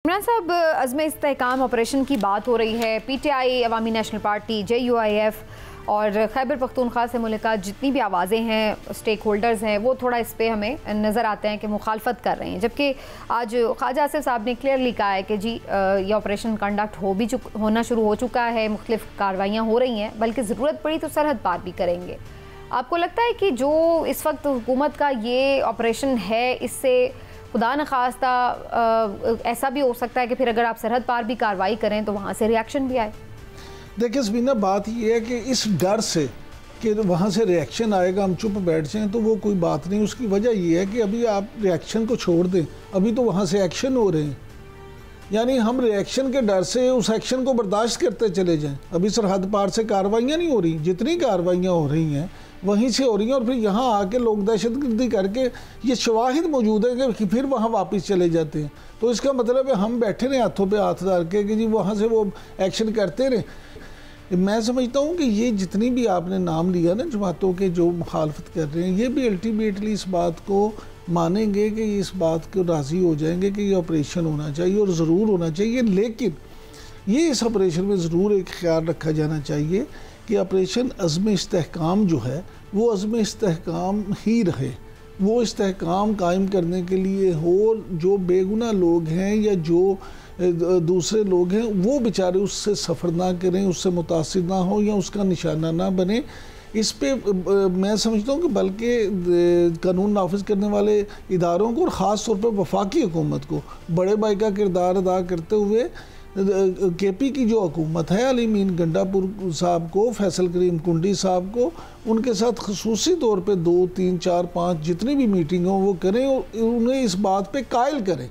عمران صاحب، عزم استحکام آپریشن کی بات ہو رہی ہے. پی ٹی آئی، عوامی نیشنل پارٹی، JUIF اور خیبر پختونخوا سے ملکہ جتنی بھی آوازیں ہیں، اسٹیک ہولڈرز ہیں، وہ تھوڑا اس پہ ہمیں نظر آتے ہیں کہ مخالفت کر رہے ہیں. جبکہ آج خواجہ آصف صاحب نے کلیئرلی کہا ہے کہ جی یہ آپریشن کنڈکٹ ہونا شروع ہو چکا ہے، مختلف کارروائیاں ہو رہی ہیں، بلکہ ضرورت پڑی تو سرحد پار بھی کریں گے. آپ کو لگتا ہے کہ جو اس وقت حکومت کا یہ آپریشن ہے، اس سے خدا نخواستہ ایسا بھی ہو سکتا ہے کہ پھر اگر آپ سرحد پار بھی کارروائی کریں تو وہاں سے ریاکشن بھی آئے؟ دیکھیں سبینہ، بات یہ ہے کہ اس ڈر سے کہ وہاں سے ریاکشن آئے گا، ہم چپ بیٹھ جائیں، تو وہ کوئی بات نہیں. اس کی وجہ یہ ہے کہ ابھی آپ ریاکشن کو چھوڑ دیں، ابھی تو وہاں سے ایکشن ہو رہے ہیں. یعنی ہم ریاکشن کے ڈر سے اس ایکشن کو برداشت کرتے چلے جائیں. ابھی سرحد پار سے کارروائیاں نہیں ہو رہی، جتنی کارروائیاں ہو رہی ہیں وہیں سے ہو رہی ہیں، اور پھر یہاں آ کے لوگ دہشت گردی کر کے یہ شواہد موجود ہیں کہ پھر وہاں واپس چلے جاتے ہیں. تو اس کا مطلب ہے ہم بیٹھے رہے ہاتھوں پہ ہاتھ ڈال کے کہ جی وہاں سے وہ ایکشن کرتے رہے. میں سمجھتا ہوں کہ یہ جتنی بھی آپ نے نام لیا نا جماعتوں کے جو مخالفت کر رہے ہیں، یہ بھی الٹیمیٹلی اس بات کو مانیں گے کہ اس بات کو راضی ہو جائیں گے کہ یہ آپریشن ہونا چاہیے اور ضرور ہونا چاہیے. لیکن یہ اس آپریشن میں ضرور ایک خیال رکھا جانا چاہیے کہ آپریشن عزم استحکام جو ہے وہ عزم استحکام ہی رہے. وہ استحکام قائم کرنے کے لیے ہو، جو بے گناہ لوگ ہیں یا جو دوسرے لوگ ہیں وہ بیچارے اس سے سفر نہ کریں، اس سے متاثر نہ ہوں یا اس کا نشانہ نہ بنے. اس پہ میں سمجھتا ہوں کہ بلکہ قانون نافذ کرنے والے اداروں کو اور خاص طور پہ وفاقی حکومت کو بڑے بھائی کا کردار ادا کرتے ہوئے KP کی جو حکومت ہے، علی امین گنڈا پور صاحب کو، فیصل کریم کنڈی صاحب کو، ان کے ساتھ خصوصی طور پہ 2 3 4 5 جتنی بھی میٹنگ ہوں وہ کریں اور انہیں اس بات پہ قائل کریں.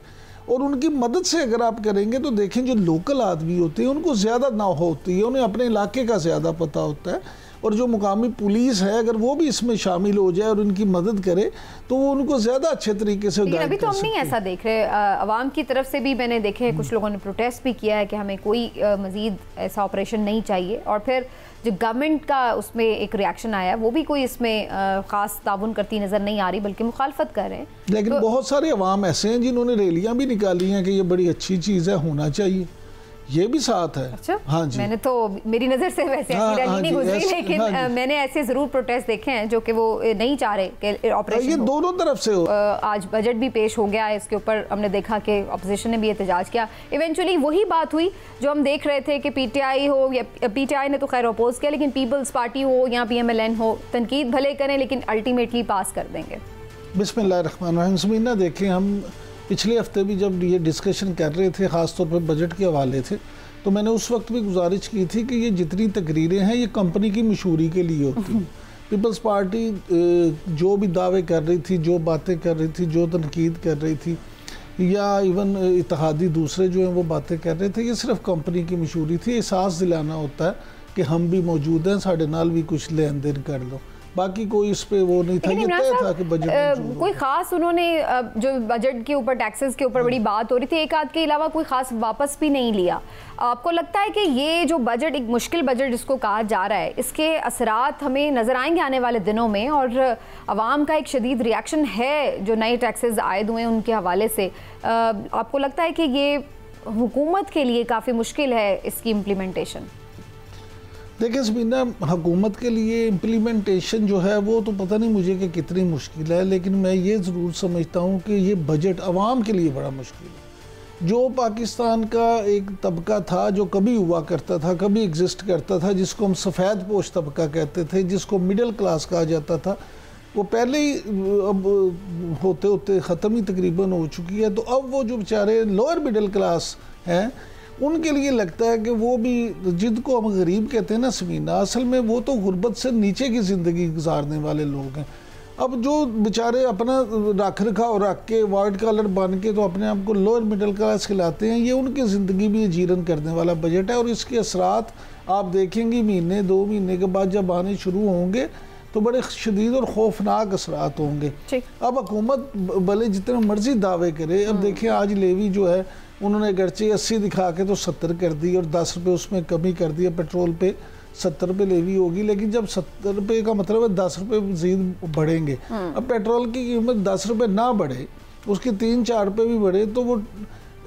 اور ان کی مدد سے اگر آپ کریں گے تو دیکھیں جو لوکل آدمی ہوتے ہیں ان کو زیادہ نہ ہوتی ہے، انہیں اپنے علاقے کا زیادہ پتہ ہوتا ہے. اور جو مقامی پولیس ہے اگر وہ بھی اس میں شامل ہو جائے اور ان کی مدد کرے تو وہ ان کو زیادہ اچھے طریقے سے گائیڈ کر سکتے ہیں. ابھی تو ہم نہیں ایسا دیکھ رہے. عوام کی طرف سے بھی میں نے دیکھے کچھ لوگوں نے پروٹیسٹ بھی کیا ہے کہ ہمیں کوئی مزید ایسا آپریشن نہیں چاہیے. اور پھر جو گورنمنٹ کا اس میں ایک ریاکشن آیا وہ بھی کوئی اس میں خاص تعاون کرتی نظر نہیں آ رہی بلکہ مخالفت کر رہے ہیں. لیکن بہت سارے عوام ایسے ہیں جنہوں نے ریلیاں بھی نکالی ہیں کہ یہ بڑی اچھی چیز ہے، ہونا چاہیے. یہ بھی ساتھ ہے. اچھا، ہاں جی، میں نے تو میری نظر سے ویسے ایسی ریلی نہیں گزری، لیکن میں نے ایسے ضرور پروٹیسٹ دیکھے ہیں جو کہ وہ نہیں چاہ رہے کہ آپریشن. یہ دونوں طرف سے ہو. آج بجٹ بھی پیش ہو گیا ہے، اس کے اوپر ہم نے دیکھا کہ اپوزیشن نے بھی احتجاج کیا. ایونچولی وہی بات ہوئی جو ہم دیکھ رہے تھے کہ PTI ہو یا PTI نے تو خیر اپوز کیا، لیکن پیپلز پارٹی ہو یا PMLN ہو، تنقید بھلے کریں لیکن الٹیمیٹلی پاس کر دیں گے. بسم اللہ الرحمن الرحیم. سمینہ دیکھیں، ہم پچھلے ہفتے بھی جب یہ ڈسکشن کر رہے تھے خاص طور پر بجٹ کے حوالے سے، تو میں نے اس وقت بھی گزارش کی تھی کہ یہ جتنی تقریریں ہیں یہ کمپنی کی مشہوری کے لیے ہوتی ہیں. پیپلز پارٹی جو بھی دعوے کر رہی تھی، جو باتیں کر رہی تھی، جو تنقید کر رہی تھی، یا ایون اتحادی دوسرے جو ہیں وہ باتیں کر رہے تھے، یہ صرف کمپنی کی مشہوری تھی. احساس دلانا ہوتا ہے کہ ہم بھی موجود ہیں، ساڑھے نال بھی کچھ لین دین کر لو. باقی کوئی اس پہ وہ نہیں تھا. یہ طے تھا کہ بجٹ کوئی خاص انہوں نے جو بجٹ کے اوپر ٹیکسز کے اوپر بڑی بات ہو رہی تھی، ایک آدھ کے علاوہ کوئی خاص واپس بھی نہیں لیا. آپ کو لگتا ہے کہ یہ جو بجٹ، ایک مشکل بجٹ جس کو کہا جا رہا ہے، اس کے اثرات ہمیں نظر آئیں گے آنے والے دنوں میں؟ اور عوام کا ایک شدید ریاکشن ہے جو نئے ٹیکسز عائد ہوئے ہیں ان کے حوالے سے. آپ کو لگتا ہے کہ یہ حکومت کے لیے کافی مشکل ہے اس کی امپلیمنٹیشن؟ دیکھیں سبینہ، حکومت کے لیے امپلیمنٹیشن جو ہے وہ تو پتہ نہیں مجھے کہ کتنی مشکل ہے، لیکن میں یہ ضرور سمجھتا ہوں کہ یہ بجٹ عوام کے لیے بڑا مشکل ہے. جو پاکستان کا ایک طبقہ تھا جو کبھی ہوا کرتا تھا، کبھی ایگزسٹ کرتا تھا، جس کو ہم سفید پوش طبقہ کہتے تھے، جس کو مڈل کلاس کہا جاتا تھا، وہ پہلے ہی اب ہوتے ہوتے ختم ہی تقریباً ہو چکی ہے. تو اب وہ جو بیچارے لوئر مڈل کلاس ہیں ان کے لیے لگتا ہے کہ وہ بھی، جن کو ہم غریب کہتے ہیں نا سمینہ، اصل میں وہ تو غربت سے نیچے کی زندگی گزارنے والے لوگ ہیں. اب جو بیچارے اپنا رکھ رکھاؤ رکھ کے وائٹ کالر بن کے تو اپنے آپ کو لوئر مڈل کلاس کھلاتے ہیں، یہ ان کی زندگی بھی جیرن کرنے والا بجٹ ہے. اور اس کے اثرات آپ دیکھیں گی مہینے 2 مہینے کے بعد جب آنے شروع ہوں گے تو بڑے شدید اور خوفناک اثرات ہوں گے. اب حکومت بھلے جتنے مرضی دعوے کرے، اب دیکھیں آج لیوی جو ہے انہوں نے گرچہ 80 دکھا کے تو 70 کر دی اور 10 روپے اس میں کمی کر دیا. پیٹرول پہ 70 روپے لیوی ہوگی، لیکن جب 70 روپے کا مطلب ہے 10 روپے مزید بڑھیں گے. اب پیٹرول کی قیمت 10 روپے نہ بڑھے، اس کے 3-4 روپے بھی بڑھے تو وہ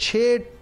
6